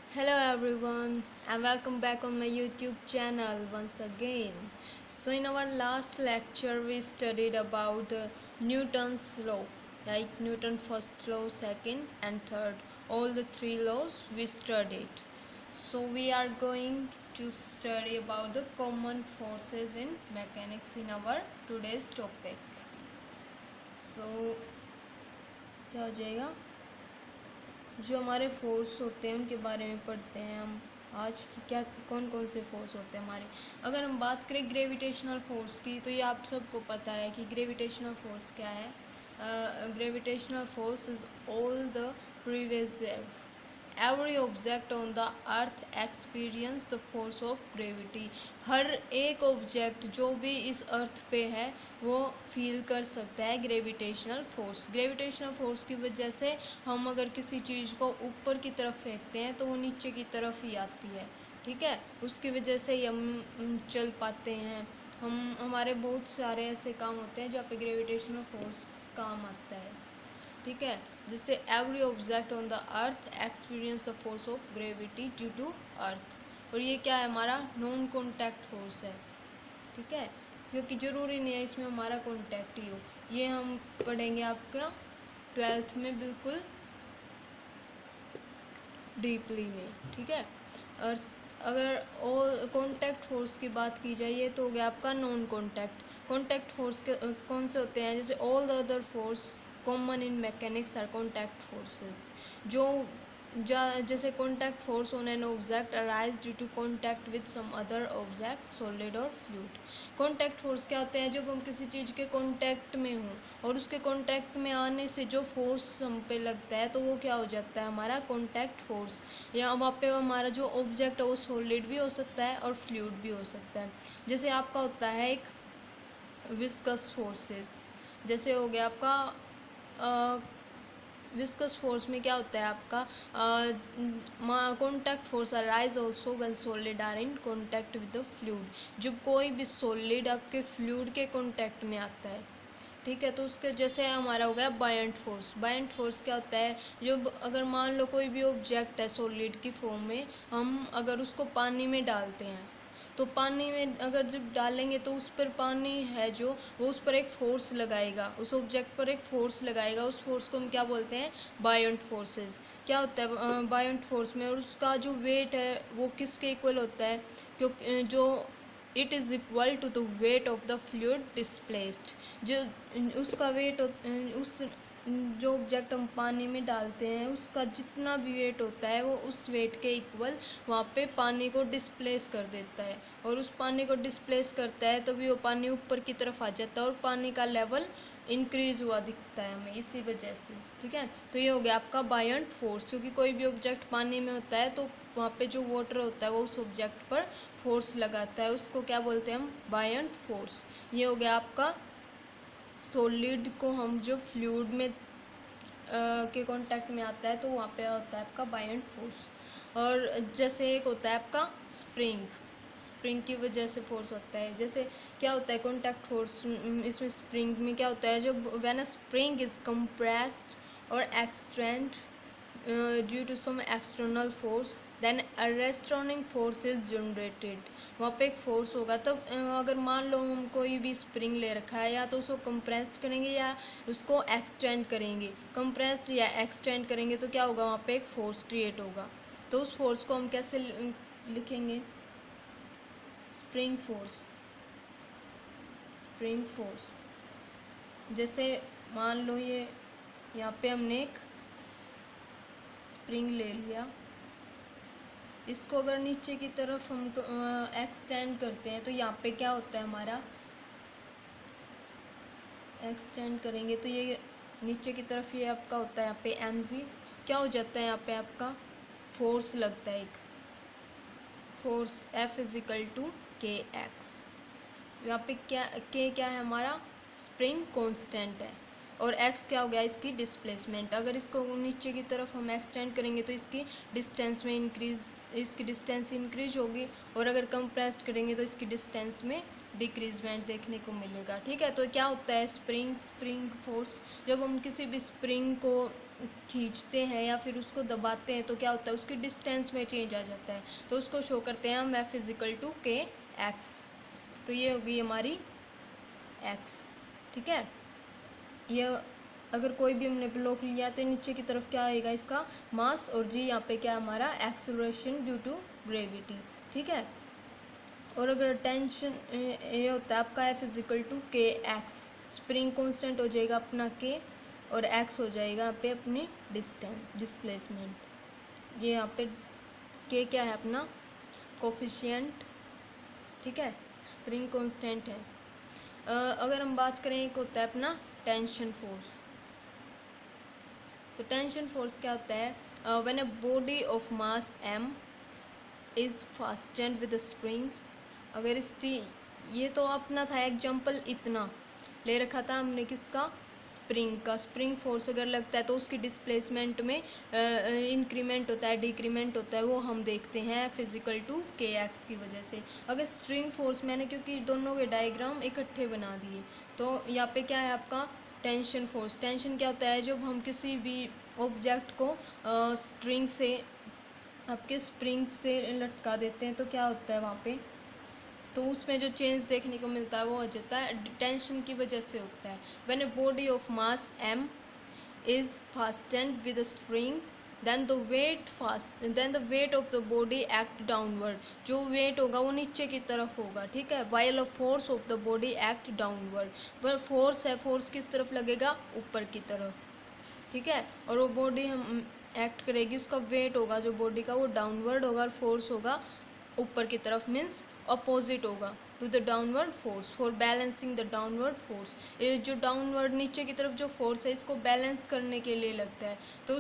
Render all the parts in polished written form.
Hello everyone and welcome back on my YouTube channel once again. So in our last lecture we studied about Newton's law, like Newton first law, second and third. All the three laws we studied. So we are going to study about the common forces in mechanics in our today's topic. So क्या हो जाएगा, जो हमारे force होते हैं उनके बारे में पढ़ते हैं हम आज की। क्या कौन कौन से फोर्स होते हैं हमारे। अगर हम बात करें ग्रेविटेशनल फोर्स की, तो ये आप सबको पता है कि ग्रेविटेशनल फोर्स क्या है। Gravitational force is all the previous every object on the earth experience the force of gravity. हर एक ऑब्जेक्ट जो भी इस अर्थ पे है वो फील कर सकता है ग्रेविटेशनल फोर्स। ग्रेविटेशनल फोर्स की वजह से हम अगर किसी चीज़ को ऊपर की तरफ फेंकते हैं तो वो नीचे की तरफ ही आती है। ठीक है, उसकी वजह से ही हम चल पाते हैं। हमारे बहुत सारे ऐसे काम होते हैं जहाँ पे ग्रेविटेशनल फोर्स काम आता है। ठीक है, जैसे every object on the earth experience the force of gravity due to earth. और ये क्या है, हमारा नॉन कॉन्टैक्ट फोर्स है। ठीक है, क्योंकि ज़रूरी नहीं है इसमें हमारा कॉन्टैक्ट ही हो। ये हम पढ़ेंगे आपका 12th में बिल्कुल डीपली में। ठीक है, और अगर और कॉन्टैक्ट फोर्स की बात की जाए तो हो गया आपका नॉन कॉन्टैक्ट। कॉन्टैक्ट फोर्स के कौन से होते हैं, जैसे all the other force common in mechanics are contact forces. जो जैसे contact force on an object arise due to contact with some other object solid और फ्लूइड। कॉन्टैक्ट फोर्स क्या होते हैं, जब हम किसी चीज़ के कॉन्टैक्ट में हों और उसके कॉन्टैक्ट में आने से जो फोर्स हम पे लगता है तो वो क्या हो जाता है, हमारा कॉन्टैक्ट फोर्स। या वहाँ पे हमारा जो ऑब्जेक्ट है वो सॉलिड भी हो सकता है और फ्लूइड भी हो सकता है। जैसे आपका होता है एक विस्कस फोर्सेस, जैसे हो गया आपका विस्कस फोर्स में क्या होता है आपका contact force arise also when solid are in contact with the fluid. जब कोई भी सॉलिड आपके फ्लूइड के कॉन्टैक्ट में आता है, ठीक है, तो उसके जैसे हमारा हो गया बायंट फोर्स। बायंट फोर्स क्या होता है, जब अगर मान लो कोई भी ऑब्जेक्ट है सॉलिड की फॉर्म में, हम अगर उसको पानी में डालते हैं तो पानी में अगर जब डालेंगे तो उस पर पानी है जो वो उस पर एक फोर्स लगाएगा, उस ऑब्जेक्ट पर एक फोर्स लगाएगा। उस फोर्स को हम क्या बोलते हैं, बायंट फोर्सेस। क्या होता है बायंट फोर्स में, और उसका जो वेट है वो किसके इक्वल होता है, क्योंकि जो it is equal to the weight of the fluid displaced. जो उसका वेट उस जो ऑब्जेक्ट हम पानी में डालते हैं उसका जितना भी वेट होता है वो उस वेट के इक्वल वहाँ पे पानी को डिस्प्लेस कर देता है। और उस पानी को डिस्प्लेस करता है तभी वो पानी ऊपर की तरफ आ जाता है और पानी का लेवल इंक्रीज हुआ दिखता है हमें इसी वजह से। ठीक है, तो ये हो गया आपका बायंट फोर्स, क्योंकि कोई भी ऑब्जेक्ट पानी में होता है तो वहाँ पे जो वाटर होता है वो उस ऑब्जेक्ट पर फोर्स लगाता है, उसको क्या बोलते हैं हम, बायंट फोर्स। ये हो गया आपका सॉलिड को हम जो फ्लूइड में के कांटेक्ट में आता है तो वहाँ पे होता है आपका बायंट फोर्स। और जैसे एक होता है आपका स्प्रिंग, स्प्रिंग की वजह से फोर्स होता है। जैसे क्या होता है कांटेक्ट फोर्स, इसमें स्प्रिंग में क्या होता है, जब when a spring is compressed और extend due to some external force then a restoring force is generated. वहाँ पे एक फोर्स होगा तब अगर मान लो हम कोई भी स्प्रिंग ले रखा है, या तो उसको कंप्रेस्ड करेंगे या उसको एक्सटेंड करेंगे। कंप्रेस्ड या एक्सटेंड करेंगे तो क्या होगा, वहाँ पे एक फोर्स क्रिएट होगा। तो उस फोर्स को हम कैसे लिखेंगे, स्प्रिंग फोर्स। स्प्रिंग फोर्स जैसे मान लो ये यहाँ पे हमने एक स्प्रिंग ले लिया, इसको अगर नीचे की तरफ हम एक्सटेंड करते हैं तो यहाँ पे क्या होता है हमारा, एक्सटेंड करेंगे तो ये नीचे की तरफ ये आपका होता है यहाँ पे mg। क्या हो जाता है यहाँ पे आपका फोर्स लगता है, एक force F is equal to k x. यहाँ पे क्या के क्या है हमारा, स्प्रिंग कांस्टेंट है, और x क्या हो गया, इसकी डिस्प्लेसमेंट। अगर इसको नीचे की तरफ हम एक्सटेंड करेंगे तो इसकी डिस्टेंस में इंक्रीज, इसकी डिस्टेंस इंक्रीज होगी, और अगर कंप्रेस्ड करेंगे तो इसकी डिस्टेंस में डिक्रीजमेंट देखने को मिलेगा। ठीक है, तो क्या होता है स्प्रिंग फोर्स, जब हम किसी भी स्प्रिंग को खींचते हैं या फिर उसको दबाते हैं तो क्या होता है, उसकी डिस्टेंस में चेंज आ जाता है, तो उसको शो करते हैं हम F is equal to k x. तो ये होगी हमारी एक्स, ठीक है। ये अगर कोई भी हमने ब्लॉक लिया तो नीचे की तरफ क्या आएगा, इसका मास, और जी यहाँ पे क्या हमारा एक्सेलरेशन ड्यू टू ग्रेविटी, ठीक है। और अगर टेंशन ये होता है आपका F is equal to k x, spring constant हो जाएगा अपना के, और एक्स हो जाएगा यहाँ पे अपनी डिस्टेंस डिस्प्लेसमेंट। ये यहाँ पे के क्या है अपना कोफिशिएंट, ठीक है, स्प्रिंग कांस्टेंट है। अगर हम बात करें एक होता है अपना टेंशन फोर्स। तो टेंशन फोर्स क्या होता है, when a body of mass m is fastened with a spring. अगर इसकी, ये तो अपना था एग्जाम्पल, इतना ले रखा था हमने किसका, स्प्रिंग का। स्प्रिंग फोर्स अगर लगता है तो उसकी डिस्प्लेसमेंट में इंक्रीमेंट होता है, डिक्रीमेंट होता है, वो हम देखते हैं फिजिकल टू के एक्स की वजह से। अगर स्प्रिंग फोर्स, मैंने क्योंकि दोनों के डायग्राम इकट्ठे बना दिए, तो यहाँ पे क्या है आपका टेंशन फोर्स। टेंशन क्या होता है, जब हम किसी भी ऑब्जेक्ट को स्ट्रिंग से, आपके स्प्रिंग से लटका देते हैं तो क्या होता है वहाँ पे, तो उसमें जो चेंज देखने को मिलता है वो हो जाता है टेंशन की वजह से होता है। When a body of mass m is fastened with a spring then the weight of the body act downward. जो वेट होगा वो नीचे की तरफ होगा, ठीक है, while a force of the body act downward. पर फोर्स है, फोर्स किस तरफ लगेगा, ऊपर की तरफ, ठीक है। और वो बॉडी हम एक्ट करेगी, उसका वेट होगा जो बॉडी का वो डाउनवर्ड होगा, और फोर्स होगा ऊपर की तरफ, मीन्स अपोजिट होगा to the downward force for balancing the downward force. ये जो डाउनवर्ड नीचे की तरफ जो फोर्स है इसको बैलेंस करने के लिए लगता है, तो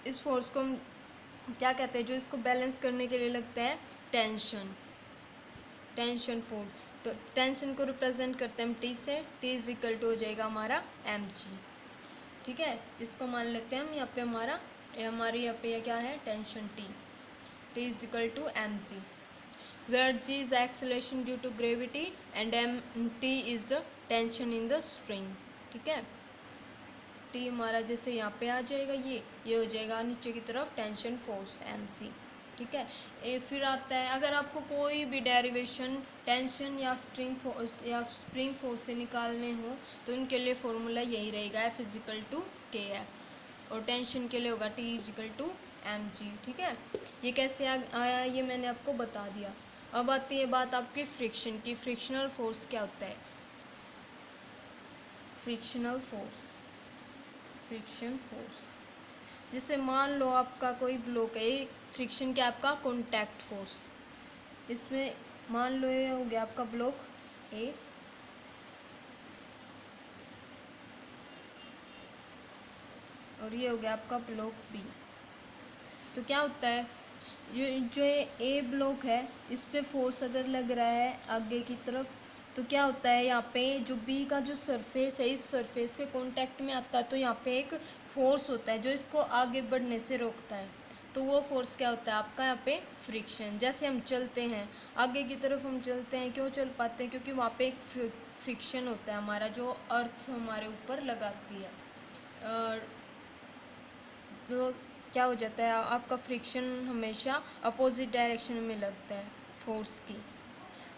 इस फोर्स को हम क्या कहते हैं, जो इसको बैलेंस करने के लिए लगता है, टेंशन, टेंशन फोर्स। तो टेंशन को रिप्रेजेंट करते हैं हम टी से, टी इज इक्वल टू हो जाएगा हमारा एम जी, ठीक है। इसको मान लेते हैं हम यहाँ पे हमारी यहाँ पे क्या है, tension T is equal to M g, where g is acceleration due to gravity and mt is the tension in the string, ठीक है। t हमारा जैसे यहाँ पे आ जाएगा, ये हो जाएगा नीचे की तरफ टेंशन फोर्स mc, ठीक है। फिर आता है, अगर आपको कोई भी डेरिवेशन टेंशन या स्प्रिंग फोर्स से निकालने हो तो उनके लिए फॉर्मूला यही रहेगा, F is equal to k x, और टेंशन के लिए होगा T is equal to M g, ठीक है। ये कैसे आया ये मैंने आपको बता दिया। अब आती है बात आपकी फ्रिक्शन की। फ्रिक्शनल फोर्स क्या होता है, फ्रिक्शनल फोर्स, फ्रिक्शन फोर्स, जैसे मान लो आपका कोई ब्लॉक है, फ्रिक्शन क्या आपका कॉन्टैक्ट फोर्स। इसमें मान लो ये हो गया आपका ब्लॉक ए, और ये हो गया आपका ब्लॉक बी। तो क्या होता है, जो ए ब्लॉक है इस पे फोर्स अगर लग रहा है आगे की तरफ, तो क्या होता है यहाँ पे जो बी का जो सरफेस है इस सरफेस के कांटेक्ट में आता है, तो यहाँ पे एक फोर्स होता है जो इसको आगे बढ़ने से रोकता है। तो वो फोर्स क्या होता है आपका यहाँ पे फ्रिक्शन। जैसे हम चलते हैं आगे की तरफ, हम चलते हैं, क्यों चल पाते हैं, क्योंकि वहाँ पे एक फ्रिक्शन होता है हमारा, जो अर्थ हमारे ऊपर लगाती है। तो क्या हो जाता है, आपका फ्रिक्शन हमेशा अपोजिट डायरेक्शन में लगता है फोर्स की।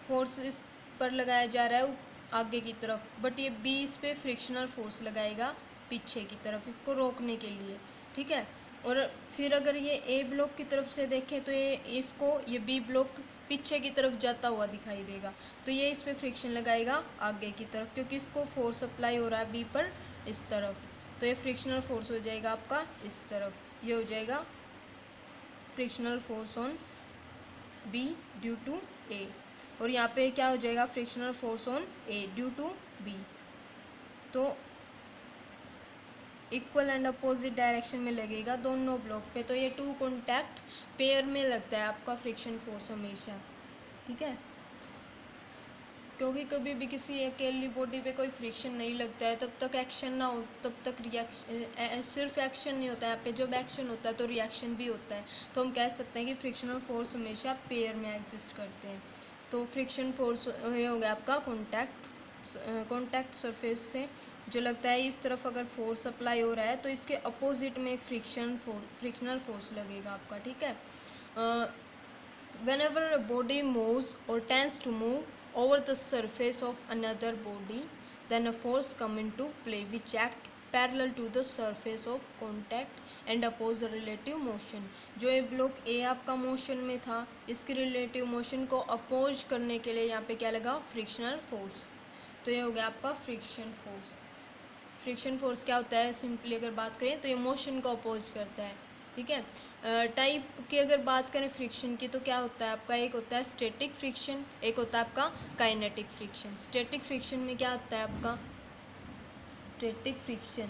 फोर्स इस पर लगाया जा रहा है आगे की तरफ, बट ये बी इस पे फ्रिक्शनल फोर्स लगाएगा पीछे की तरफ इसको रोकने के लिए, ठीक है। और फिर अगर ये ए ब्लॉक की तरफ से देखें तो ये बी ब्लॉक पीछे की तरफ जाता हुआ दिखाई देगा, तो ये इस पे फ्रिक्शन लगाएगा आगे की तरफ, क्योंकि इसको फोर्स अप्लाई हो रहा है बी पर इस तरफ, तो ये फ्रिक्शनल फोर्स हो जाएगा आपका इस तरफ, ये हो जाएगा frictional force on B due to A. और यहाँ पे क्या हो जाएगा, frictional force on A due to B. तो इक्वल एंड अपोजिट डायरेक्शन में लगेगा दोनों ब्लॉक पे, तो ये टू कॉन्टैक्ट पेयर में लगता है आपका फ्रिक्शन फोर्स हमेशा, ठीक है। क्योंकि कभी भी किसी अकेली बॉडी पे कोई फ्रिक्शन नहीं लगता है तब तक एक्शन ना हो, तब तक रिएक्शन, सिर्फ एक्शन नहीं होता है यहाँ पे, जब एक्शन होता है तो रिएक्शन भी होता है। तो हम कह सकते हैं कि फ्रिक्शनल फोर्स हमेशा पेयर में एग्जिस्ट करते हैं। तो फ्रिक्शन फोर्स ये हो गया आपका कॉन्टैक्ट कॉन्टैक्ट सरफेस से जो लगता है इस तरफ अगर फोर्स अप्लाई हो रहा है तो इसके अपोजिट में एक फ्रिक्शनल फोर्स लगेगा आपका, ठीक है। whenever a body moves or tends to move over the surface of another body, then a force come into play which act parallel to the surface of contact and oppose the relative motion। जो ये block ए आपका motion में था, इसकी relative motion को oppose करने के लिए यहाँ पे क्या लगा, फ्रिक्शनल फोर्स। तो ये हो गया आपका फ्रिक्शन फोर्स। फ्रिक्शन फोर्स क्या होता है, सिंपली अगर बात करें तो ये मोशन को अपोज करता है, ठीक है। टाइप की अगर बात करें फ्रिक्शन की तो क्या होता है आपका, एक होता है स्टैटिक फ्रिक्शन, एक होता है आपका काइनेटिक फ्रिक्शन। स्टैटिक फ्रिक्शन में क्या होता है आपका, स्टैटिक फ्रिक्शन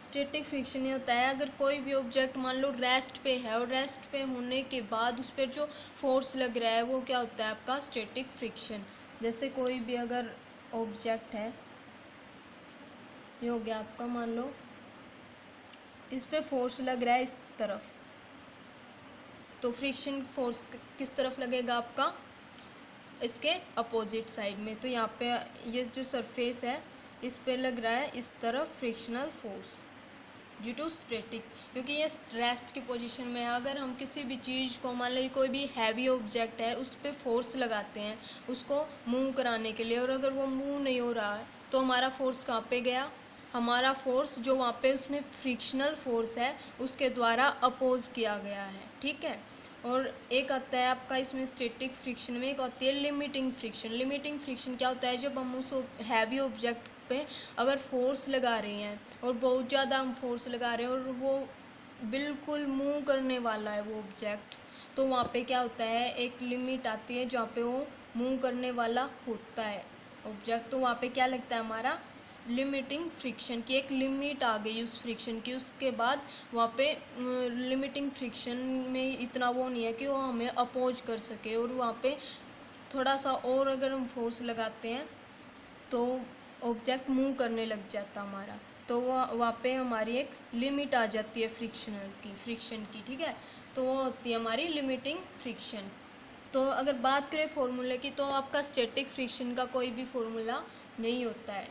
स्टैटिक फ्रिक्शन ये होता है अगर कोई भी ऑब्जेक्ट मान लो रेस्ट पे है और रेस्ट पे होने के बाद उस पर जो फोर्स लग रहा है वो क्या होता है आपका स्टैटिक फ्रिक्शन। जैसे कोई भी अगर ऑब्जेक्ट है, ये हो गया आपका, मान लो इस पे फोर्स लग रहा है इस तरफ, तो फ्रिक्शन फोर्स किस तरफ लगेगा आपका, इसके अपोजिट साइड में। तो यहाँ पे ये जो सरफेस है इस पे लग रहा है इस तरफ frictional force due to static, क्योंकि ये रेस्ट की पोजीशन में है। अगर हम किसी भी चीज़ को, मान लो कोई भी हैवी ऑब्जेक्ट है, उस पर फोर्स लगाते हैं उसको मूव कराने के लिए, और अगर वो मूव नहीं हो रहा है तो हमारा फोर्स कहाँ पे गया, हमारा फोर्स जो वहाँ पे उसमें फ्रिक्शनल फोर्स है उसके द्वारा अपोज किया गया है, ठीक है। और एक आता है आपका इसमें स्टैटिक फ्रिक्शन में, एक आती है लिमिटिंग फ्रिक्शन। लिमिटिंग फ्रिक्शन क्या होता है, जब हम उस हैवी ऑब्जेक्ट पे अगर फोर्स लगा रहे हैं और बहुत ज़्यादा हम फोर्स लगा रहे हैं और वो बिल्कुल मूव करने वाला है वो ऑब्जेक्ट, तो वहाँ पे क्या होता है, एक लिमिट आती है जहाँ पे वो मूव करने वाला होता है ऑब्जेक्ट, तो वहाँ पे क्या लगता है हमारा लिमिटिंग फ्रिक्शन की एक लिमिट आ गई उस फ्रिक्शन की। उसके बाद वहाँ पे लिमिटिंग फ्रिक्शन में इतना वो नहीं है कि वो हमें अपोज कर सके, और वहाँ पे थोड़ा सा और अगर हम फोर्स लगाते हैं तो ऑब्जेक्ट मूव करने लग जाता हमारा, तो वहाँ पे हमारी एक लिमिट आ जाती है फ्रिक्शन की, ठीक है। तो वो होती है हमारी लिमिटिंग फ्रिक्शन। तो अगर बात करें फॉर्मूले की तो आपका स्टैटिक फ्रिक्शन का कोई भी फॉर्मूला नहीं होता है,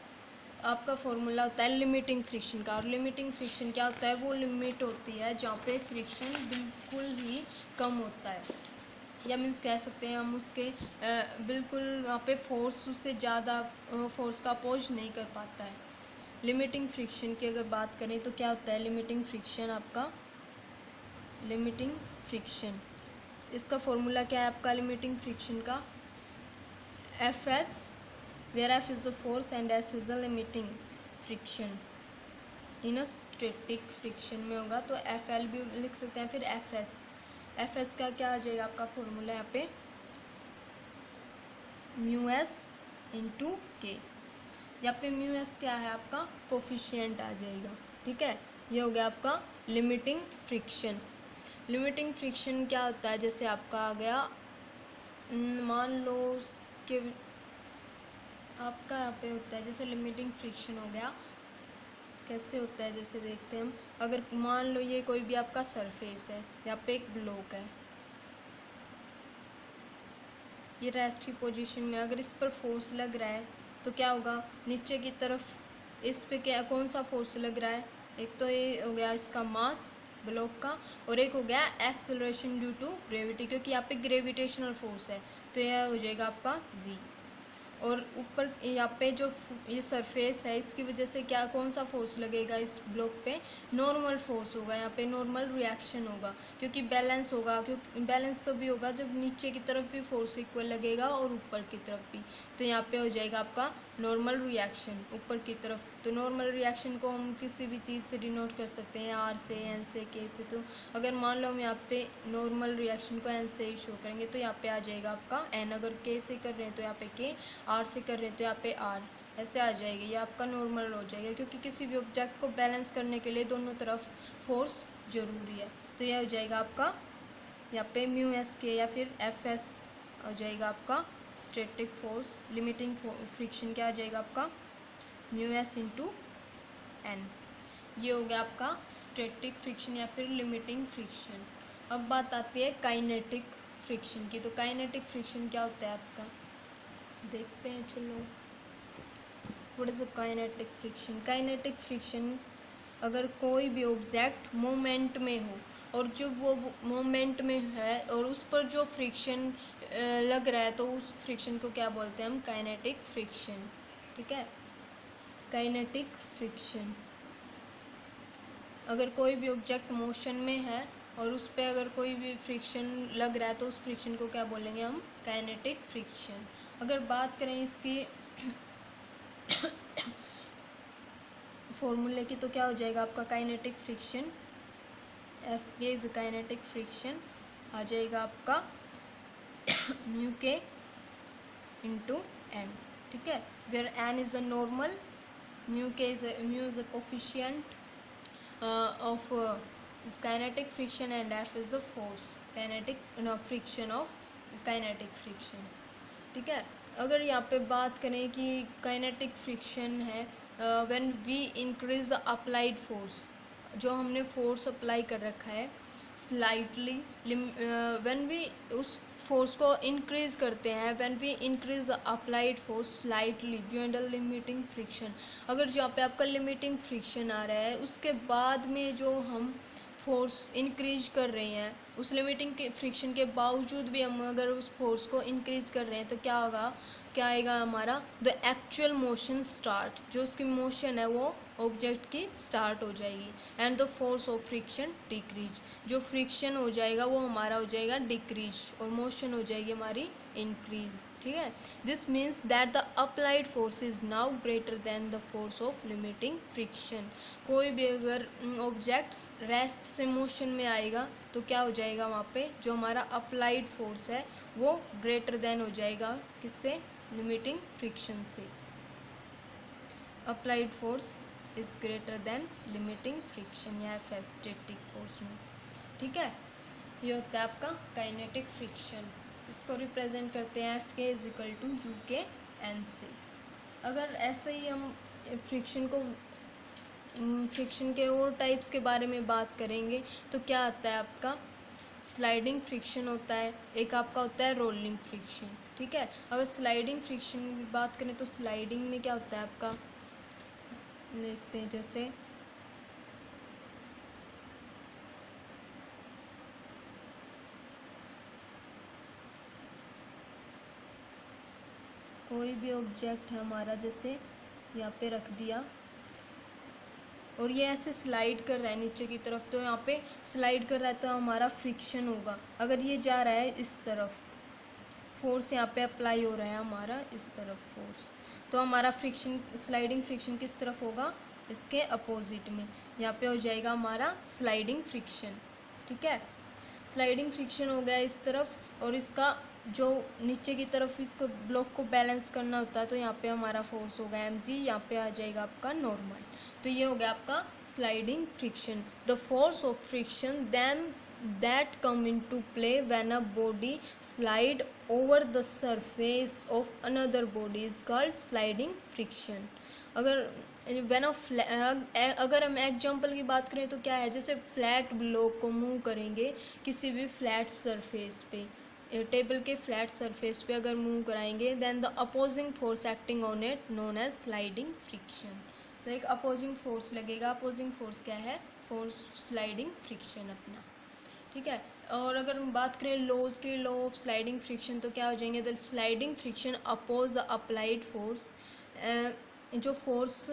आपका फॉर्मूला होता है लिमिटिंग फ्रिक्शन का। और लिमिटिंग फ्रिक्शन क्या होता है, वो लिमिट होती है जहाँ पे फ्रिक्शन बिल्कुल ही कम होता है, या मीन्स कह सकते हैं हम उसके बिल्कुल वहाँ पे फोर्स उससे ज़्यादा फोर्स का अपोज नहीं कर पाता है। लिमिटिंग फ्रिक्शन की अगर बात करें तो क्या होता है लिमिटिंग फ्रिक्शन आपका, लिमिटिंग फ्रिक्शन इसका फॉर्मूला क्या है आपका लिमिटिंग फ्रिक्शन का, F S, where F is the force and S is the limiting friction. In a static friction में होगा तो एफ एल भी लिख सकते हैं, फिर एफ एस। एफ एस का क्या आ जाएगा आपका फॉर्मूला यहाँ पे, म्यू एस इंटू के। यहाँ पे म्यू एस क्या है आपका कोफिशिएंट आ जाएगा, ठीक है। ये हो गया आपका लिमिटिंग फ्रिक्शन। लिमिटिंग फ्रिक्शन क्या होता है, जैसे आपका आ गया, मान लो कि आपका यहाँ पे होता है जैसे लिमिटिंग फ्रिक्शन हो गया, कैसे होता है जैसे देखते हैं हम। अगर मान लो ये कोई भी आपका सरफेस है, यहाँ पे एक ब्लॉक है, ये रेस्ट की पोजीशन में, अगर इस पर फोर्स लग रहा है तो क्या होगा, नीचे की तरफ इस पे क्या कौन सा फोर्स लग रहा है, एक तो ये हो गया इसका मास ब्लॉक का, और एक हो गया एक्सेलरेशन ड्यू टू ग्रेविटी, क्योंकि यहाँ पे ग्रेविटेशनल फोर्स है, तो यह हो जाएगा आपका जी। और ऊपर यहाँ पे जो ये सरफेस है इसकी वजह से क्या कौन सा फोर्स लगेगा इस ब्लॉक पे, नॉर्मल फोर्स होगा, यहाँ पे नॉर्मल रिएक्शन होगा, क्योंकि बैलेंस होगा, क्योंकि बैलेंस तो भी होगा जब नीचे की तरफ भी फोर्स इक्वल लगेगा और ऊपर की तरफ भी, तो यहाँ पे हो जाएगा आपका नॉर्मल रिएक्शन ऊपर की तरफ। तो नॉर्मल रिएक्शन को हम किसी भी चीज़ से डिनोट कर सकते हैं, आर से, एन से, के से। तो अगर मान लो हम यहाँ पे नॉर्मल रिएक्शन को एन से ही शो करेंगे तो यहाँ पे आ जाएगा आपका एन, अगर के से कर रहे हैं तो यहाँ पे के, आर से कर रहे हैं तो यहाँ पे आर, ऐसे आ जाएगी, ये आपका नॉर्मल हो जाएगा, क्योंकि किसी भी ऑब्जेक्ट को बैलेंस करने के लिए दोनों तरफ फोर्स जरूरी है। तो यह हो जाएगा आपका यहाँ पे म्यू एस के या फिर एफ एस हो जाएगा आपका स्टैटिक फोर्स। लिमिटिंग फ्रिक्शन क्या आ जाएगा आपका म्यू एस इंटू एन। ये हो गया आपका स्टैटिक फ्रिक्शन या फिर लिमिटिंग फ्रिक्शन। अब बात आती है काइनेटिक फ्रिक्शन की। तो काइनेटिक फ्रिक्शन क्या होता है आपका, देखते हैं चलो। What is a kinetic friction? Kinetic friction, अगर कोई भी ऑब्जेक्ट मोमेंट में हो और जब वो मोमेंट में है और उस पर जो फ्रिक्शन लग रहा है तो उस फ्रिक्शन को क्या बोलते हैं हम, काइनेटिक फ्रिक्शन। ठीक है, काइनेटिक फ्रिक्शन। अगर कोई भी ऑब्जेक्ट मोशन में है और उस पर अगर कोई भी फ्रिक्शन लग रहा है तो उस फ्रिक्शन को क्या बोलेंगे हम, काइनेटिक फ्रिक्शन। अगर बात करें इसकी फॉर्मूले की तो क्या हो जाएगा आपका, kinetic friction F is kinetic friction आ जाएगा आपका म्यू के इंटू एन। ठीक है, where N is a normal, mu is a coefficient of kinetic friction and F is the force kinetic friction of kinetic friction। ठीक है, अगर यहाँ पे बात करें कि काइनेटिक फ्रिक्शन है when we increase the applied force, जो हमने फोर्स अप्लाई कर रखा है स्लाइटली, व्हेन वी उस फोर्स को इंक्रीज करते हैं, when we increase the applied force slightly beyond the limiting friction. अगर जहाँ पे आपका लिमिटिंग फ्रिक्शन आ रहा है उसके बाद में जो हम फोर्स इंक्रीज कर रहे हैं, उस लिमिटिंग के फ्रिक्शन के बावजूद भी हम अगर उस फोर्स को इंक्रीज कर रहे हैं तो क्या होगा, क्या आएगा हमारा, द एक्चुअल मोशन स्टार्ट, जो उसकी मोशन है वो ऑब्जेक्ट की स्टार्ट हो जाएगी, and the force of friction decrease, जो फ्रिक्शन हो जाएगा वो हमारा हो जाएगा डिक्रीज और मोशन हो जाएगी हमारी इंक्रीज। ठीक है, this means that the applied force is now greater than the force of limiting friction. कोई भी अगर ऑब्जेक्ट्स रेस्ट से मोशन में आएगा तो क्या हो जाएगा, वहाँ पे जो हमारा अप्लाइड फोर्स है वो ग्रेटर देन हो जाएगा किससे, लिमिटिंग फ्रिक्शन से। Applied force is greater than limiting friction या स्टैटिक फोर्स में। ठीक है, ये होता है आपका काइनेटिक फ्रिक्शन। इसको रिप्रेजेंट करते हैं एफ के इज इक्वल टू यू के एन से। अगर ऐसे ही हम फ्रिक्शन को फ्रिक्शन के और टाइप्स के बारे में बात करेंगे तो क्या आता है आपका, स्लाइडिंग फ्रिक्शन होता है, एक आपका होता है रोलिंग फ्रिक्शन। ठीक है, अगर स्लाइडिंग फ्रिक्शन की बात करें तो स्लाइडिंग में क्या होता है आपका, देखते हैं जैसे कोई भी ऑब्जेक्ट है हमारा, जैसे यहाँ पे रख दिया और ये ऐसे स्लाइड कर रहा है नीचे की तरफ, तो यहाँ पे स्लाइड कर रहा है तो हमारा फ्रिक्शन होगा। अगर ये जा रहा है इस तरफ, फोर्स यहाँ पे अप्लाई हो रहा है हमारा इस तरफ फोर्स, तो हमारा फ्रिक्शन, स्लाइडिंग फ्रिक्शन किस तरफ होगा, इसके अपोजिट में, यहाँ पे हो जाएगा हमारा स्लाइडिंग फ्रिक्शन। ठीक है, स्लाइडिंग फ्रिक्शन हो गया इस तरफ और इसका जो नीचे की तरफ इसको ब्लॉक को बैलेंस करना होता है तो यहाँ पे हमारा फोर्स होगा mg, यहाँ पे आ जाएगा आपका नॉर्मल। तो ये हो गया आपका sliding friction. The force of friction then that come into play when a body slide over the surface of another body is called sliding friction। अगर अगर हम एग्जांपल की बात करें तो क्या है, जैसे फ्लैट ब्लॉक को मूव करेंगे किसी भी फ्लैट सरफेस पे, टेबल के फ्लैट सरफेस पे अगर मूव कराएंगे, then the opposing force acting on it known as sliding friction. तो एक अपोजिंग फोर्स लगेगा, अपोजिंग फोर्स क्या है, फोर्स स्लाइडिंग फ्रिक्शन अपना। ठीक है, और अगर हम बात करें लॉज की, लॉ ऑफ स्लाइडिंग फ्रिक्शन, तो क्या हो जाएंगे, the sliding friction oppose the applied force, जो फोर्स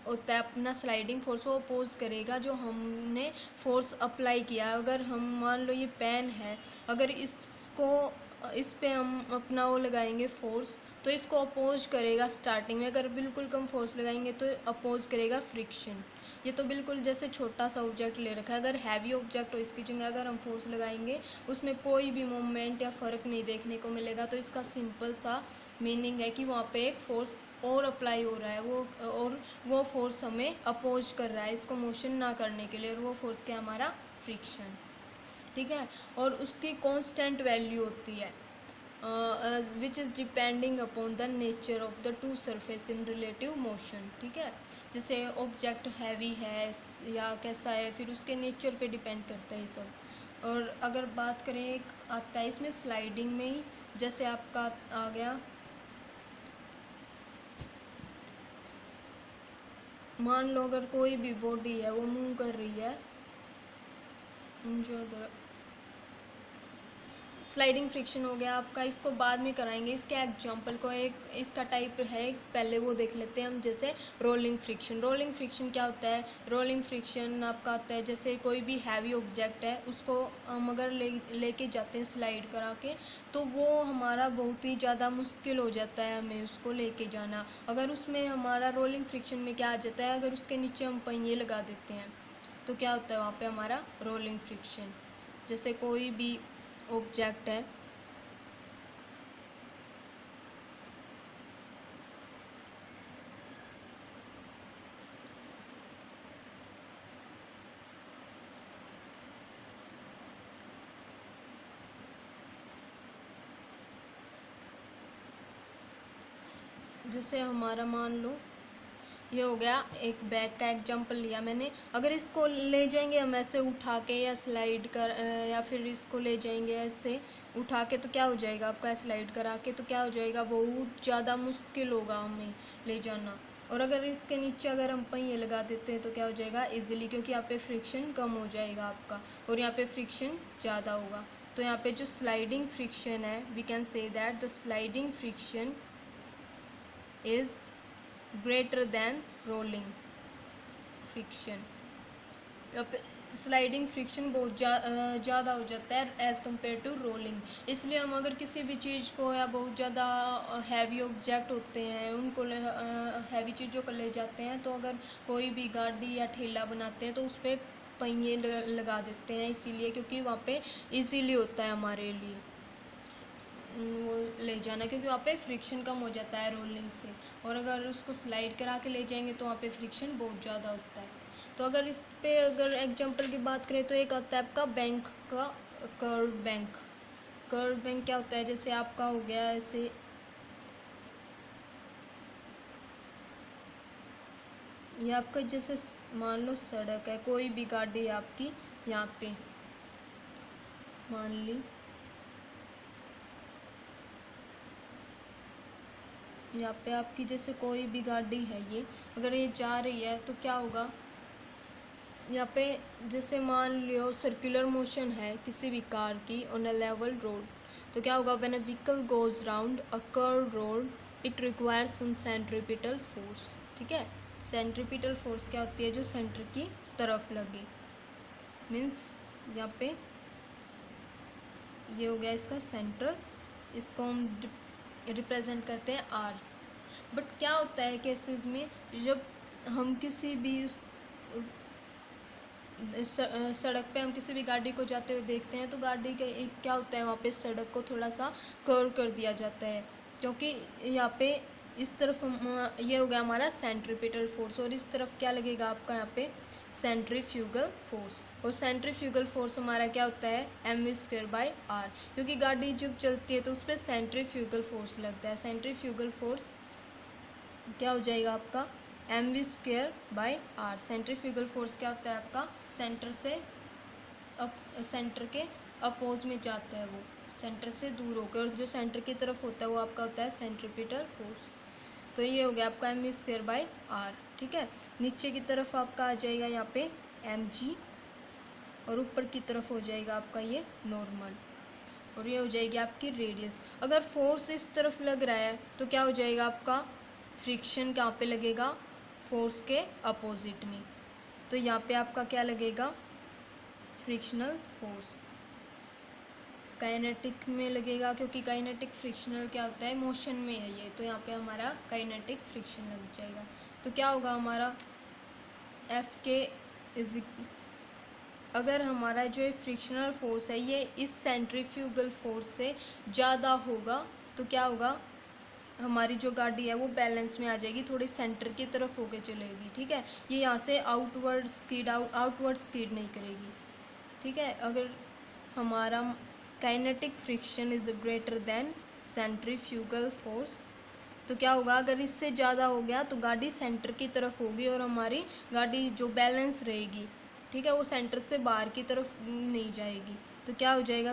होता है अपना स्लाइडिंग फोर्स वो अपोज करेगा जो हमने फोर्स अप्लाई किया है। अगर हम मान लो ये पेन है, अगर इसको इस पे हम अपना वो लगाएंगे फोर्स तो इसको अपोज करेगा स्टार्टिंग में, अगर बिल्कुल कम फोर्स लगाएंगे तो अपोज करेगा फ्रिक्शन। ये तो बिल्कुल जैसे छोटा सा ऑब्जेक्ट ले रखा है, अगर हैवी ऑब्जेक्ट हो इसकी जगह अगर हम फोर्स लगाएंगे उसमें कोई भी मूवमेंट या फ़र्क नहीं देखने को मिलेगा। तो इसका सिंपल सा मीनिंग है कि वहाँ पे एक फोर्स और अप्लाई हो रहा है, वो फोर्स हमें अपोज कर रहा है इसको मोशन ना करने के लिए, और वो फोर्स क्या हमारा फ्रिक्शन। ठीक है, और उसकी कांस्टेंट वैल्यू होती है which is depending upon the nature of the two surface in relative motion. ठीक है, जैसे ऑब्जेक्ट हैवी है या कैसा है, फिर उसके नेचर पे डिपेंड करता है ये सब। और अगर बात करें, एक आता है इसमें स्लाइडिंग में ही, जैसे आपका आ गया, मान लो अगर कोई भी बॉडी है वो मूव कर रही है, एंजॉय द स्लाइडिंग फ्रिक्शन हो गया आपका, इसको बाद में कराएंगे। इसके एग्जांपल को, एक इसका टाइप है, पहले वो देख लेते हैं हम। जैसे रोलिंग फ्रिक्शन। रोलिंग फ्रिक्शन क्या होता है? रोलिंग फ्रिक्शन आपका होता है जैसे कोई भी हैवी ऑब्जेक्ट है उसको हम अगर लेके जाते हैं स्लाइड करा के, तो वो हमारा बहुत ही ज़्यादा मुश्किल हो जाता है हमें उसको लेके जाना। अगर उसमें हमारा रोलिंग फ्रिक्शन में क्या आ जाता है, अगर उसके नीचे हम पहिए लगा देते हैं तो क्या होता है वहाँ पे हमारा रोलिंग फ्रिक्शन। जैसे कोई भी ऑब्जेक्ट है, जैसे हमारा मान लो ये हो गया, एक बैग का एग्जांपल लिया मैंने। अगर इसको ले जाएंगे हम ऐसे उठा के या स्लाइड कर या फिर इसको ले जाएंगे ऐसे उठा के, तो क्या हो जाएगा आपका, स्लाइड करा के, तो क्या हो जाएगा, बहुत ज़्यादा मुश्किल होगा हमें ले जाना। और अगर इसके नीचे अगर हम पहिए लगा देते हैं तो क्या हो जाएगा, इजीली, क्योंकि यहाँ पे फ्रिक्शन कम हो जाएगा आपका और यहाँ पे फ्रिक्शन ज़्यादा होगा। तो यहाँ पे जो स्लाइडिंग फ्रिक्शन है, we can say that the sliding friction is greater than rolling friction. Sliding friction बहुत ज़्यादा हो जाता है एज़ कम्पेयर टू रोलिंग। इसलिए हम अगर किसी भी चीज़ को, या बहुत ज़्यादा हैवी ऑब्जेक्ट होते हैं उनको हैवी चीज़ों को ले जाते हैं, तो अगर कोई भी गाड़ी या ठेला बनाते हैं तो उस पर पहिए लगा देते हैं, इसीलिए क्योंकि वहाँ पे इजीली होता है हमारे लिए वो ले जाना, क्योंकि वहाँ पे फ्रिक्शन कम हो जाता है रोलिंग से। और अगर उसको स्लाइड करा के ले जाएंगे तो वहाँ पे फ्रिक्शन बहुत ज़्यादा होता है। तो अगर इस पे अगर एग्जांपल की बात करें तो एक आता है आपका बैंक का कर्व बैंक। कर्व बैंक क्या होता है, जैसे आपका हो गया ऐसे, ये आपका जैसे मान लो सड़क है, कोई भी गाड़ी है आपकी यहाँ पे मान ली, यहाँ पे आपकी जैसे कोई भी गाड़ी है, ये अगर ये जा रही है तो क्या होगा, यहाँ पे जैसे मान लो सर्कुलर मोशन है किसी भी कार की ऑन अ लेवल रोड, तो क्या होगा, when a vehicle goes round a curve road it requires some centripetal force. ठीक है, सेंट्रीपिटल फोर्स क्या होती है, जो सेंटर की तरफ लगे, मीन्स यहाँ पे ये हो गया इसका सेंटर, इसको हम रिप्रेजेंट करते हैं आर। बट क्या होता है केसेस में, जब हम किसी भी सड़क पे हम किसी भी गाड़ी को जाते हुए देखते हैं तो गाड़ी का क्या होता है, वहाँ पे सड़क को थोड़ा सा कर्व कर दिया जाता है, क्योंकि यहाँ पे इस तरफ ये हो गया हमारा सेंट्रीपिटल फोर्स, और इस तरफ क्या लगेगा आपका यहाँ पे सेंट्रीफ्यूगल फोर्स। और सेंट्रीफ्यूगल फोर्स हमारा क्या होता है, mv²/r, क्योंकि गाड़ी जब चलती है तो उस पर सेंट्रीफ्यूगल फोर्स लगता है। सेंट्रीफ्यूगल फोर्स क्या हो जाएगा आपका mv²/r। सेंट्रीफ्यूगल फोर्स क्या होता है आपका, सेंटर से सेंटर के अपोज में जाता है, वो सेंटर से दूर होकर, और जो सेंटर की तरफ होता है वो आपका होता है सेंट्रीपिटल फोर्स। तो ये हो गया आपका mv²/r। ठीक है, नीचे की तरफ आपका आ जाएगा यहाँ पे mg, और ऊपर की तरफ हो जाएगा आपका ये नॉर्मल, और ये हो जाएगी आपकी रेडियस। अगर फोर्स इस तरफ लग रहा है तो क्या हो जाएगा आपका, फ्रिक्शन कहाँ पे लगेगा, फोर्स के अपोजिट में, तो यहाँ पे आपका क्या लगेगा, फ्रिक्शनल फोर्स काइनेटिक में लगेगा, क्योंकि काइनेटिक फ्रिक्शनल क्या होता है, मोशन में है ये, तो यहाँ पे हमारा काइनेटिक फ्रिक्शन लग जाएगा। तो क्या होगा हमारा एफ के इज, अगर हमारा जो फ्रिक्शनल फोर्स है ये इस सेंट्रीफ्यूगल फोर्स से ज़्यादा होगा तो क्या होगा, हमारी जो गाड़ी है वो बैलेंस में आ जाएगी, थोड़ी सेंटर की तरफ होके चलेगी। ठीक है, ये यहाँ से आउटवर्ड स्कीड नहीं करेगी। ठीक है, अगर हमारा kinetic friction is greater than centrifugal force, तो क्या होगा, अगर इससे ज़्यादा हो गया तो गाड़ी सेंटर की तरफ होगी और हमारी गाड़ी जो बैलेंस रहेगी। ठीक है, वो सेंटर से बाहर की तरफ नहीं जाएगी। तो क्या हो जाएगा,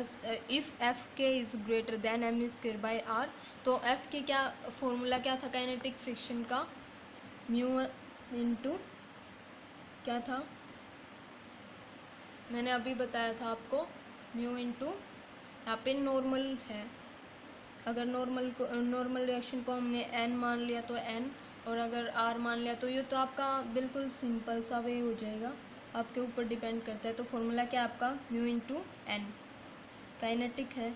if F K is greater than M square by R. तो एफ के क्या फॉर्मूला क्या था काइनेटिक फ्रिक्शन का, म्यू इंटू क्या था, मैंने अभी बताया था आपको, म्यू इंटू यहाँ पे नॉर्मल है, अगर नॉर्मल रिएक्शन को हमने एन मान लिया तो एन, और अगर आर मान लिया तो ये तो आपका बिल्कुल सिंपल सा वे हो जाएगा, आपके ऊपर डिपेंड करता है। तो फॉर्मूला क्या है आपका, म्यू इंटू एन, काइनेटिक है,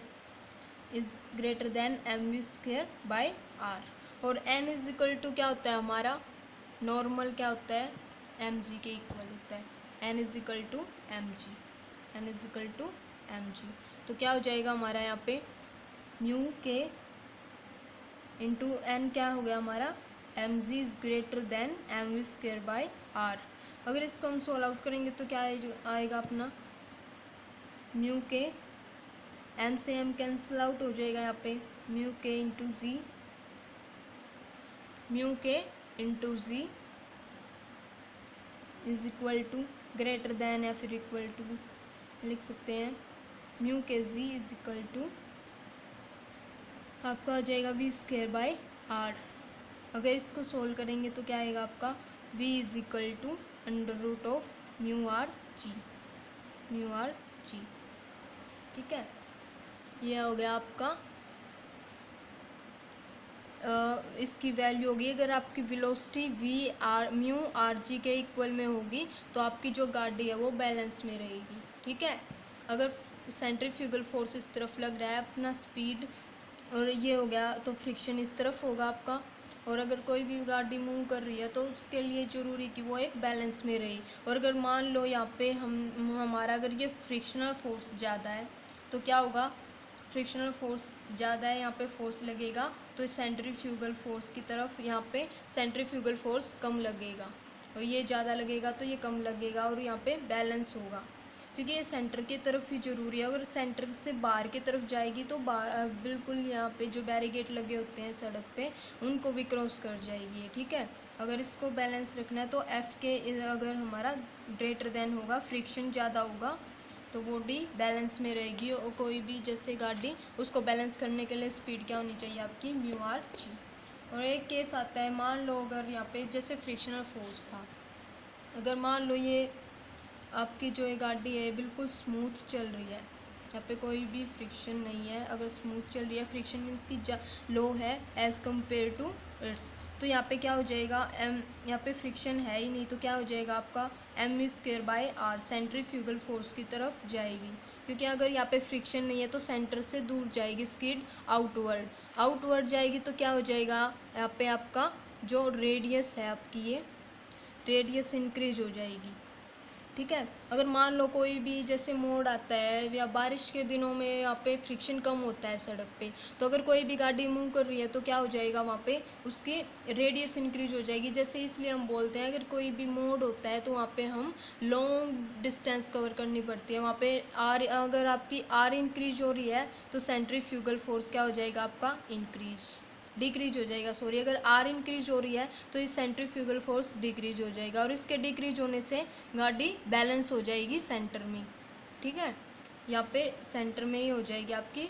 is greater than M V square by R. और एन इज इक्वल टू क्या होता है हमारा, नॉर्मल क्या होता है, एम जी के इक्वल होता है, N is equal to M G, N is equal to M G. तो क्या हो जाएगा हमारा यहाँ पे, म्यू के इंटू एन क्या हो गया हमारा, M G is greater than M V square by R. अगर इसको हम सोल्व आउट करेंगे तो क्या आएगा अपना, म्यू के, एम से एम कैंसिल आउट हो जाएगा यहाँ पे, mu K into G, mu K into G is equal to greater than या फिर इक्वल टू लिख सकते हैं, म्यू के जी इज इक्वल टू आपका आ जाएगा वी स्क्वेयर बाई आर। अगर इसको सोल्व करेंगे तो क्या आएगा आपका, v is equal to under root of mu R G, mu R G. ठीक है, यह हो गया आपका इसकी वैल्यू होगी, अगर आपकी velocity V R mu R G के इक्वल में होगी तो आपकी जो गाड़ी है वो बैलेंस में रहेगी। ठीक है, अगर सेंट्रीफ्यूगल फोर्स इस तरफ लग रहा है, अपना स्पीड और ये हो गया तो फ्रिक्शन इस तरफ होगा आपका, और अगर कोई भी गाड़ी मूव कर रही है तो उसके लिए ज़रूरी कि वो एक बैलेंस में रहे। और अगर मान लो यहाँ पे हमारा अगर ये फ्रिक्शनल फोर्स ज़्यादा है तो क्या होगा, फ्रिक्शनल फोर्स ज़्यादा है, यहाँ पे फोर्स लगेगा तो सेंट्रीफ्यूगल फोर्स की तरफ यहाँ पे सेंट्रीफ्यूगल फोर्स कम लगेगा, और ये ज़्यादा लगेगा तो ये कम लगेगा, और यहाँ पे बैलेंस होगा, क्योंकि ये सेंटर की तरफ ही ज़रूरी है। अगर सेंटर से बाहर की तरफ जाएगी तो बिल्कुल यहाँ पे जो बैरिकेड लगे होते हैं सड़क पे उनको भी क्रॉस कर जाएगी। ठीक है, अगर इसको बैलेंस रखना है तो एफ़ के अगर हमारा ग्रेटर देन होगा, फ्रिक्शन ज़्यादा होगा तो बॉडी बैलेंस में रहेगी, और कोई भी जैसे गाड़ी उसको बैलेंस करने के लिए स्पीड क्या होनी चाहिए आपकी, म्यू आर जी। और एक केस आता है, मान लो अगर यहाँ पे जैसे फ्रिक्शनल फोर्स था, अगर मान लो ये आपकी जो ये गाड़ी है बिल्कुल स्मूथ चल रही है, यहाँ पे कोई भी फ्रिक्शन नहीं है, अगर स्मूथ चल रही है, फ्रिक्शन मीन्स की लो है एज़ कम्पेयर टू इट्स, तो यहाँ पे क्या हो जाएगा, एम यहाँ पे फ्रिक्शन है ही नहीं तो क्या हो जाएगा आपका, M V square by R centrifugal force की तरफ जाएगी, क्योंकि अगर यहाँ पे फ्रिक्शन नहीं है तो सेंटर से दूर जाएगी, स्किड आउटवर्ड जाएगी, तो क्या हो जाएगा यहाँ पे आपका जो रेडियस है आपकी, ये रेडियस इंक्रीज हो जाएगी। ठीक है, अगर मान लो कोई भी जैसे मोड़ आता है या बारिश के दिनों में यहाँ पे फ्रिक्शन कम होता है सड़क पे, तो अगर कोई भी गाड़ी मूव कर रही है तो क्या हो जाएगा, वहाँ पे उसकी रेडियस इंक्रीज हो जाएगी। जैसे इसलिए हम बोलते हैं अगर कोई भी मोड़ होता है तो वहाँ पे हम लॉन्ग डिस्टेंस कवर करनी पड़ती है, वहाँ पे आर, अगर आपकी आर इंक्रीज हो रही है तो सेंट्रीफ्यूगल फोर्स क्या हो जाएगा आपका, डिक्रीज हो जाएगा, सॉरी, अगर आर इंक्रीज हो रही है तो इस सेंट्रीफ्यूगल फोर्स डिक्रीज हो जाएगा, और इसके डिक्रीज होने से गाड़ी बैलेंस हो जाएगी सेंटर में। ठीक है, यहाँ पे सेंटर में ही हो जाएगी आपकी,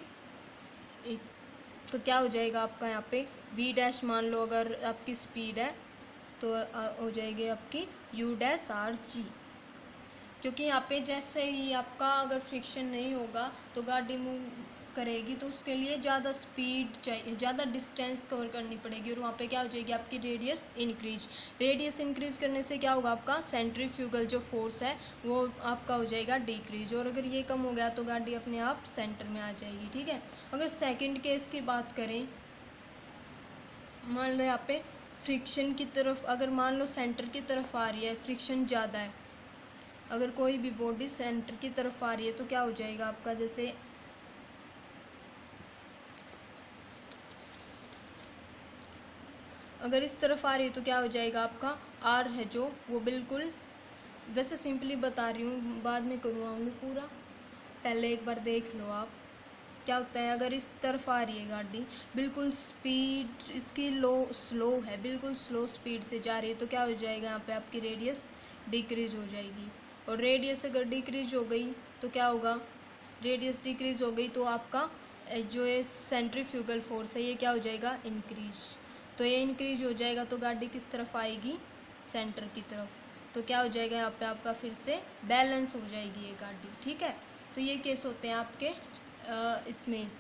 तो क्या हो जाएगा आपका यहाँ पे वी डैश, मान लो अगर आपकी स्पीड है तो हो जाएगी आपकी यू डैश आर जी, क्योंकि यहाँ पे जैसे ही आपका अगर फ्रिक्शन नहीं होगा तो गाड़ी मूव करेगी तो उसके लिए ज़्यादा स्पीड चाहिए, ज़्यादा डिस्टेंस कवर करनी पड़ेगी, और वहाँ पे क्या हो जाएगी आपकी रेडियस इंक्रीज करने से क्या होगा आपका सेंट्रीफ्यूगल जो फोर्स है वो आपका हो जाएगा डिक्रीज, और अगर ये कम हो गया तो गाड़ी अपने आप सेंटर में आ जाएगी। ठीक है, अगर सेकेंड केस की बात करें, मान लो यहाँ पे फ्रिक्शन की तरफ, अगर मान लो सेंटर की तरफ आ रही है, फ्रिक्शन ज़्यादा है, अगर कोई भी बॉडी सेंटर की तरफ आ रही है तो क्या हो जाएगा आपका, जैसे अगर इस तरफ आ रही है तो क्या हो जाएगा आपका आर है जो वो बिल्कुल, वैसे सिंपली बता रही हूँ, बाद में करवाऊँगी पूरा, पहले एक बार देख लो आप क्या होता है। अगर इस तरफ आ रही है गाड़ी, बिल्कुल स्पीड इसकी स्लो है, बिल्कुल स्लो स्पीड से जा रही है तो क्या हो जाएगा यहाँ पे आपकी रेडियस डिक्रीज हो जाएगी। और रेडियस अगर डिक्रीज हो गई तो क्या होगा, रेडियस डिक्रीज हो गई तो आपका जो ये सेंट्रीफ्यूगल फोर्स है ये क्या हो जाएगा, इंक्रीज। तो ये इंक्रीज हो जाएगा तो गाड़ी किस तरफ आएगी, सेंटर की तरफ। तो क्या हो जाएगा यहाँ पे आपका फिर से बैलेंस हो जाएगी ये गाड़ी, ठीक है। तो ये केस होते हैं आपके इसमें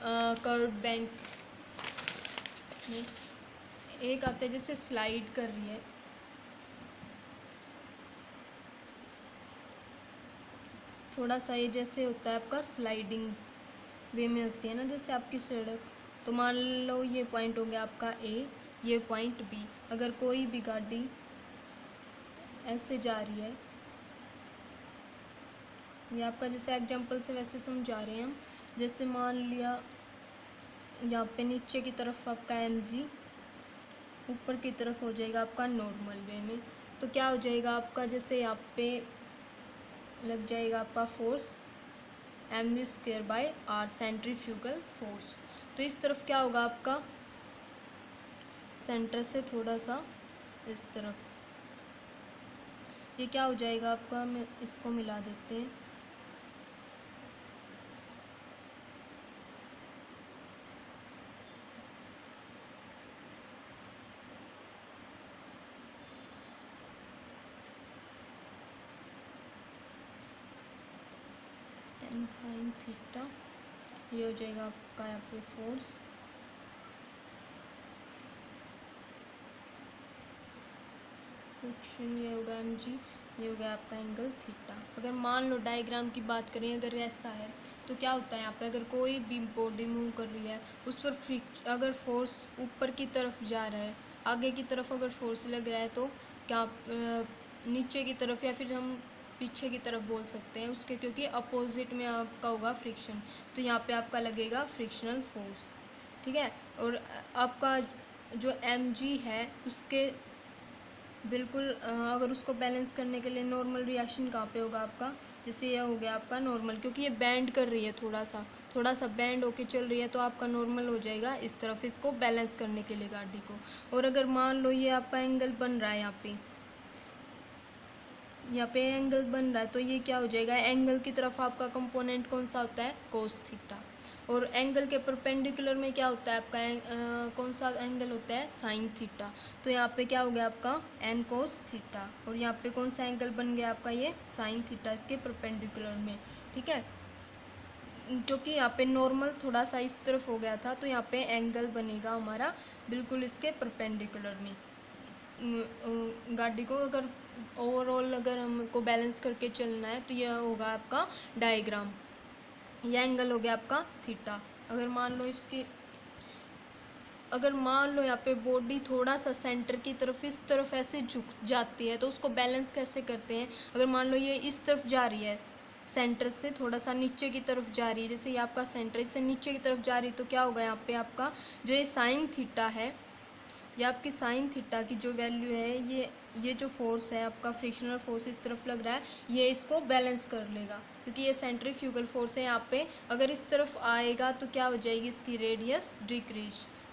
कर्व बैंक में। एक आता है जैसे स्लाइड कर रही है, थोड़ा सा ये जैसे होता है आपका स्लाइडिंग वे में होती है ना जैसे आपकी सड़क। तो मान लो ये पॉइंट हो गया आपका ए, ये पॉइंट बी। अगर कोई भी गाड़ी ऐसे जा रही है, ये आपका जैसे एग्जांपल से वैसे समझा रहे हैं हम। जैसे मान लिया यहाँ पे नीचे की तरफ आपका एम जी, ऊपर की तरफ हो जाएगा आपका नॉर्मल वे में। तो क्या हो जाएगा आपका, जैसे यहाँ पे लग जाएगा आपका force M V square by R, centrifugal force. तो इस तरफ क्या होगा आपका, सेंटर से थोड़ा सा इस तरफ, ये क्या हो जाएगा आपका, मैं इसको मिला देते हैं। टेन साइन थीटा, ये हो जाएगा आपका यहाँ पे फोर्स, ये होगा एम जी, ये हो गया आपका एंगल थीटा। अगर मान लो डायग्राम की बात करें, अगर ऐसा है तो क्या होता है यहाँ पे, अगर कोई भी बॉडी मूव कर रही है उस पर अगर फोर्स ऊपर की तरफ जा रहा है, आगे की तरफ अगर फोर्स लग रहा है तो क्या नीचे की तरफ या फिर हम पीछे की तरफ बोल सकते हैं उसके, क्योंकि अपोजिट में आपका होगा फ्रिक्शन। तो यहाँ पे आपका लगेगा फ्रिक्शनल फोर्स, ठीक है। और आपका जो एम जी है उसके बिल्कुल अगर उसको बैलेंस करने के लिए नॉर्मल रिएक्शन कहाँ पे होगा आपका, जैसे ये हो गया आपका नॉर्मल, क्योंकि ये बैंड कर रही है, थोड़ा सा बैंड होके चल रही है तो आपका नॉर्मल हो जाएगा इस तरफ, इसको बैलेंस करने के लिए गाड़ी को। और अगर मान लो ये आपका एंगल बन रहा है यहाँ पे एंगल बन रहा है तो ये क्या हो जाएगा, एंगल की तरफ आपका कंपोनेंट कौन सा होता है, कोस थीटा। और एंगल के परपेंडिकुलर में क्या होता है आपका कौन सा एंगल होता है, साइन थीटा। तो यहाँ पे क्या हो गया आपका एन कोस थीटा, और यहाँ पे कौन सा एंगल बन गया आपका, ये साइन थीटा इसके परपेंडिकुलर में, ठीक है। क्योंकि यहाँ पे नॉर्मल थोड़ा सा इस तरफ हो गया था तो यहाँ पे एंगल बनेगा हमारा बिल्कुल इसके परपेंडिकुलर में। गाड़ी को अगर ओवरऑल अगर हमको बैलेंस करके चलना है तो यह होगा आपका डायग्राम, यह एंगल हो गया आपका थीटा। अगर मान लो यहाँ पे बॉडी थोड़ा सा सेंटर की तरफ इस तरफ ऐसे झुक जाती है तो उसको बैलेंस कैसे करते हैं। अगर मान लो ये इस तरफ जा रही है, सेंटर से थोड़ा सा नीचे की तरफ जा रही है, जैसे ये आपका सेंटर इससे नीचे की तरफ जा रही है तो क्या होगा यहाँ पे आपका जो ये साइन थीटा है, ये आपकी साइन थीटा की जो वैल्यू है, ये जो फोर्स है आपका फ्रिक्शनल फोर्स इस तरफ लग रहा है, ये इसको बैलेंस कर लेगा, क्योंकि ये सेंट्रीफ्यूगल फोर्स है यहाँ पे। अगर इस तरफ आएगा तो क्या हो जाएगी इसकी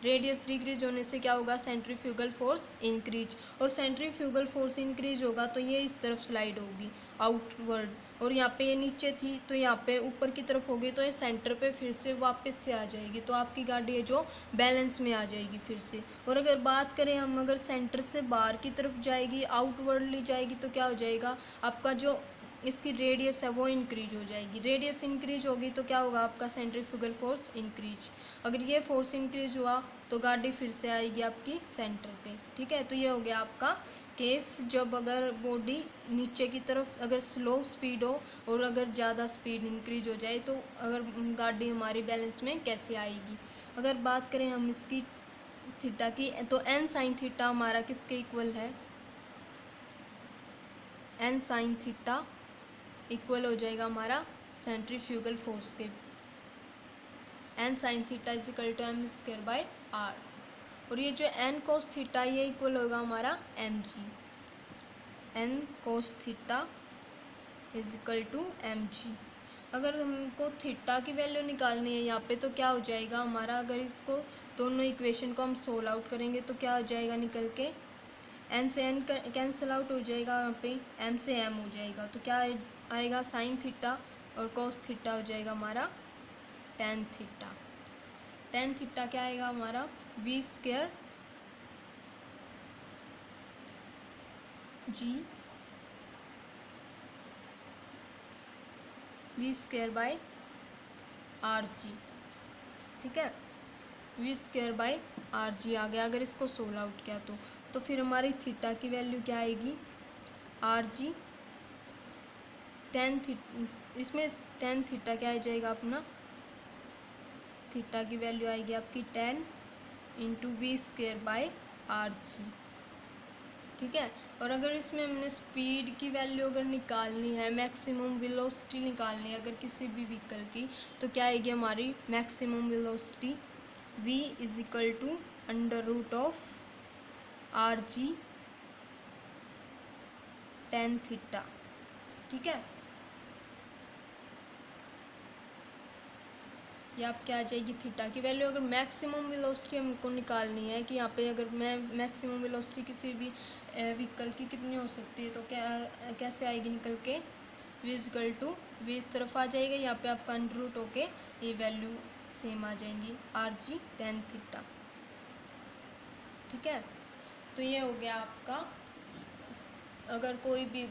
रेडियस डिक्रीज होने से क्या होगा, सेंट्रीफ्यूगल फोर्स इंक्रीज। और सेंट्रीफ्यूगल फोर्स इंक्रीज होगा तो ये इस तरफ स्लाइड होगी आउटवर्ड, और यहाँ पे ये नीचे थी तो यहाँ पे ऊपर की तरफ होगी तो ये सेंटर पे फिर से वापस से आ जाएगी, तो आपकी गाड़ी है जो बैलेंस में आ जाएगी फिर से। और अगर बात करें हम, अगर सेंटर से बाहर की तरफ जाएगी, आउटवर्डली जाएगी तो क्या हो जाएगा, आपका जो इसकी रेडियस है वो इंक्रीज हो जाएगी। रेडियस इंक्रीज होगी तो क्या होगा, आपका सेंट्रीफ्यूगल फोर्स इंक्रीज। अगर ये फोर्स इंक्रीज हुआ तो गाड़ी फिर से आएगी आपकी सेंटर पे, ठीक है। तो ये हो गया आपका केस, जब अगर बॉडी नीचे की तरफ अगर स्लो स्पीड हो और अगर ज़्यादा स्पीड इंक्रीज हो जाए तो अगर गाड़ी हमारी बैलेंस में कैसे आएगी। अगर बात करें हम इसकी थीटा की, तो एन साइन थीटा हमारा किसके इक्वल है, एन साइन थीटा इक्वल हो जाएगा हमारा सेंट्रीफ्यूगल फोर्स के, N sine theta is equal to M square by R. और ये जो एन कोस थीटा ये इक्वल होगा हमारा M G, N cos theta is equal to M G. अगर हमको थीटा की वैल्यू निकालनी है यहाँ पे तो क्या हो जाएगा हमारा, अगर इसको दोनों इक्वेशन को हम सोल्व आउट करेंगे तो क्या हो जाएगा निकल के, एन से एन कैंसिल आउट हो जाएगा, यहाँ पे एम से एम हो जाएगा, तो क्या आएगा साइन थीटा और कॉस थीटा हो जाएगा हमारा टेन थीटा। टेन थीटा क्या आएगा हमारा V square G V square by R G. ठीक है, V square by R G आ गया। अगर इसको सोल्व आउट किया तो फिर हमारी थीटा की वैल्यू क्या आएगी आर जी टेन थीटा, इसमें टेन थीटा क्या आ जाएगा अपना, थीटा की वैल्यू आएगी आपकी tan into V square by R G. ठीक है, और अगर इसमें हमने स्पीड की वैल्यू अगर निकालनी है, मैक्सिमम वेलोसिटी निकालनी है अगर किसी भी व्हीकल की, तो क्या आएगी हमारी maximum velocity v is equal to under root of R G tan theta. ठीक है, ये आप क्या आ जाएगी थीटा की वैल्यू। अगर मैक्सिमम वेलोसिटी हमको निकालनी है कि यहाँ पे अगर मैं मैक्सिमम वेलोसिटी किसी भी व्हीकल की कितनी हो सकती है, तो क्या कैसे आएगी निकल के v इजकल टू वी इस तरफ आ जाएगा, यहाँ पे आपका अंडर रूट होके ये वैल्यू सेम आ जाएंगी आर जी टेन थीटा। ठीक है, तो ये हो गया आपका अगर कोई भी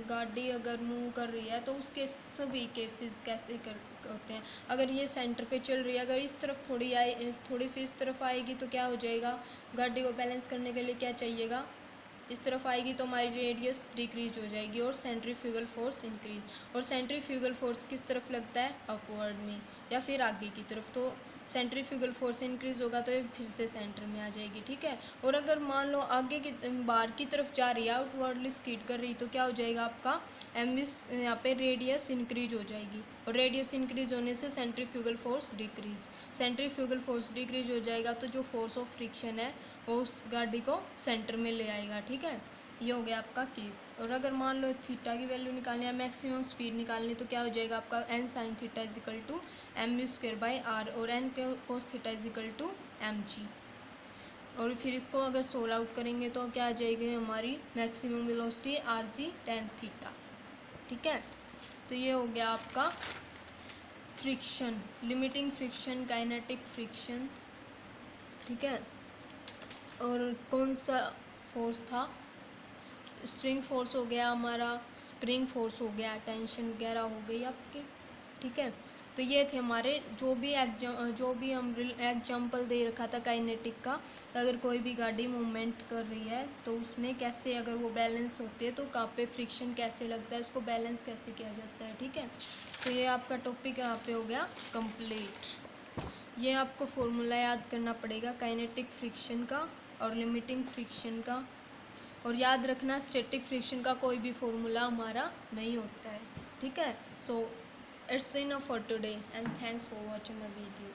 गाड़ी अगर मूव कर रही है तो उसके सभी केसेस कैसे कर होते हैं। अगर ये सेंटर पे चल रही है, अगर इस तरफ थोड़ी सी इस तरफ आएगी तो क्या हो जाएगा, गाड़ी को बैलेंस करने के लिए क्या चाहिएगा, इस तरफ आएगी तो हमारी रेडियस डिक्रीज हो जाएगी और सेंट्रीफ्यूगल फोर्स इंक्रीज। और सेंट्रीफ्यूगल फोर्स किस तरफ लगता है, अपवर्ड में या फिर आगे की तरफ, तो सेंट्रीफ्यूगल फोर्स इंक्रीज होगा तो ये फिर से सेंटर में आ जाएगी। ठीक है, और अगर मान लो आगे की बाहर की तरफ जा रही है, आउटवर्डली स्कीड कर रही, तो क्या हो जाएगा आपका एम यहाँ पे रेडियस इंक्रीज हो जाएगी, और रेडियस इंक्रीज होने से centrifugal force decrease, centrifugal force decrease हो जाएगा तो जो फोर्स ऑफ फ्रिक्शन है वो उस गाड़ी को सेंटर में ले आएगा। ठीक है, ये हो गया आपका केस। और अगर मान लो थीटा की वैल्यू निकालनी है, मैक्सिमम स्पीड निकालनी, तो क्या हो जाएगा आपका N sine theta is equal to M U square by R और N cos theta is equal to M G. और फिर इसको अगर सोल्व आउट करेंगे तो क्या आ जाएगी हमारी maximum velocity are G tan theta. ठीक है, तो ये हो गया आपका friction, limiting friction, kinetic friction. ठीक है, और कौन सा फोर्स था, स्ट्रिंग फोर्स हो गया हमारा, स्प्रिंग फोर्स हो गया, टेंशन वगैरह हो गई आपकी। ठीक है, तो ये थे हमारे जो भी हम एग्जाम्पल दे रखा था काइनेटिक का। अगर कोई भी गाड़ी मूवमेंट कर रही है तो उसमें कैसे अगर वो बैलेंस होती है तो कहाँ पे फ्रिक्शन कैसे लगता है, उसको बैलेंस कैसे किया जाता है। ठीक है, तो ये आपका टॉपिक यहाँ पे हो गया कंप्लीट। ये आपको फॉर्मूला याद करना पड़ेगा काइनेटिक फ्रिक्शन का और लिमिटिंग फ्रिक्शन का, और याद रखना स्टैटिक फ्रिक्शन का कोई भी फॉर्मूला हमारा नहीं होता है। ठीक है, so it's enough for today and thanks for watching my video.